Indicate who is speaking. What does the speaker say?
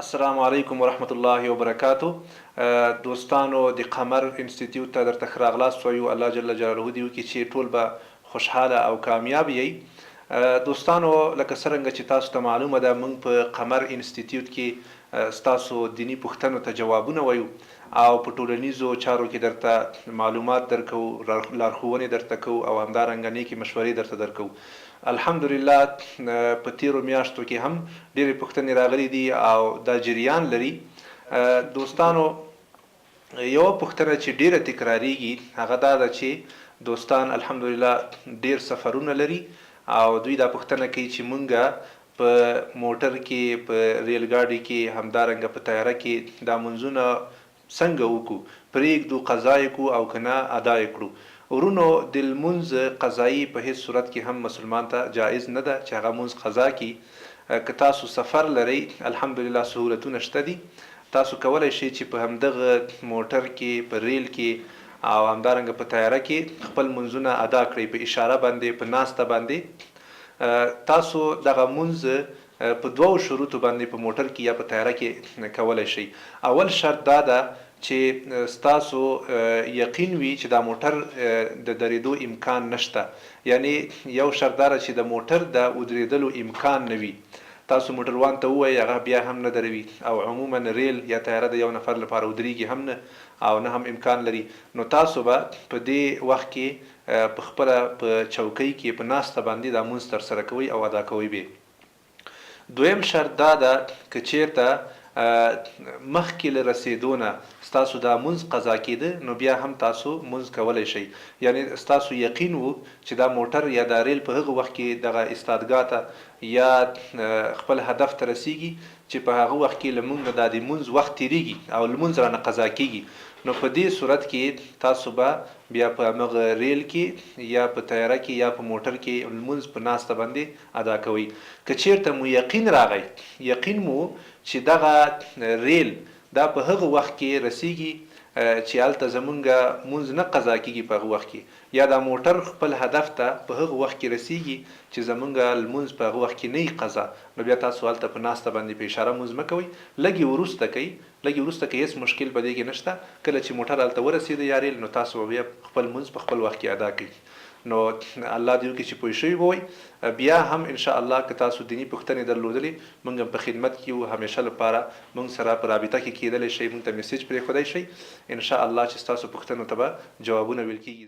Speaker 1: السلام علیکم ورحمت الله وبرکاتو. دوستانو د قمر انسټیټیوټ ته درته ښه راغلاست وایو. الله جل جلاله دې وکړي چې ټول به خوشحاله او کامیاب یې. دوستانو لکه څرنګه چې تاسو ته معلومه ده، موږ په قمر انسټیټیوټ کې ستاسو دینی پوښتنو ته جوابونه وایو او په ټولنیزو چارو کې درته معلومات درکو، لارښوونې درته کوو او همدارنګه نیکې مشورې درته درکو. الحمدلله په تیرو میاشتو کې هم ډېرې پوښتنې راغلي دي او دا جریان لري. دوستانو یوه پوښتنه چې ډیره تکراریږي هغه دا ده چې دوستان الحمدلله ډیر سفرونه لري او دوی دا پوښتنه کوي چې مونږه په موټر کې، په ریل ګاډي کې، همدارنګه په طیاره کې دا منځونه څنګه وکړو، پرېږدو قضا یې کړو او که نه ادا یې کړو. ورونو د لمونځ قضایي په هیڅ صورت کې هم مسلمان ته جایز نه ده چې هغه مونځ قضا کړي. که تاسو سفر لرئ الحمدلله سهولتونه شته دي، تاسو کولی شئ چې په همدغه موټر کې، په ریل کې او همدارنګه په طیاره کې خپل منځونه ادا کړئ په اشاره باندې، په ناسته باندې. تاسو دغه منځ په دوو شروطو باندې په موټر کې یا په طیاره کې کولی شئ. اول شرط دا ده چې ستاسو یقین وي چې دا موټر د درېدو امکان نشته، یعنی یو شرط دا چې د موټر د ودرېدلو امکان نه وي. تاسو موټروان ته ووایئ هغه بیا هم نه دروي، او عموما ریل یا طیاره د یو نفر لپاره ودرېږي هم نه او نه هم امکان لري. نو تاسو به په دې وخت کې په خپله په چوکۍ کې په ناسته باندې دا مونځ ترسره کوئ او ادا کوئ به. دویم شرط دا ده که چیرته مخکې له رسېدو نه ستاسو دا مونځ قضا کېده نو بیا هم تاسو مونځ کولی شئ. یعنی ستاسو یقین وو چې دا موټر یا دا ریل په هغه وخت کې دغه استادګاه ته یا خپل هدف ته رسیږي چې په هغه وخت کې له موږ دا د مونځ وخت تېرېږي او لمونځ رانه قضا کېږي. نو په دې صورت کې تاسو به بیا په همغه ریل کې یا په طیاره کې یا په موټر کې لمونځ په ناسته باندې ادا کوئ. که چیرته مو یقین راغی، یقین مو چې دغه ریل دا په هغه وخت کې رسیږي چې هلته زمونږ مونځ نه قضا کېږي په هغه وخت کې، یا دا موټر خپل هدف ته په هغه وخت کې رسیږي چې زمونږ لمونځ په هغه وخت کې نه وي قضا، نو بیا تاسو هلته په ناسته باندې په اشاره مونځ مه کوئ، لږې وروسته کوئ. لږې وروسته که هېڅ مشکل په دې کې نشته. کله چې موټر هلته ورسېده یا ریل، نو تاسو به بیا خپل مونځ په خپل وخت کې ادا کړئ. نو الله دې وکړي چې پوه شوي به وئ. بیا هم انشاءالله که تاسو دیني پوښتنې درلودلې، موږ هم په خدمت کې یو همیشه لپاره. موږ سره په رابطه کې کېدلی شئ، موږ ته میسیج پرېښودی شئ. انشاءالله چې ستاسو پوښتنو ته به جوابونه ویل کېږي.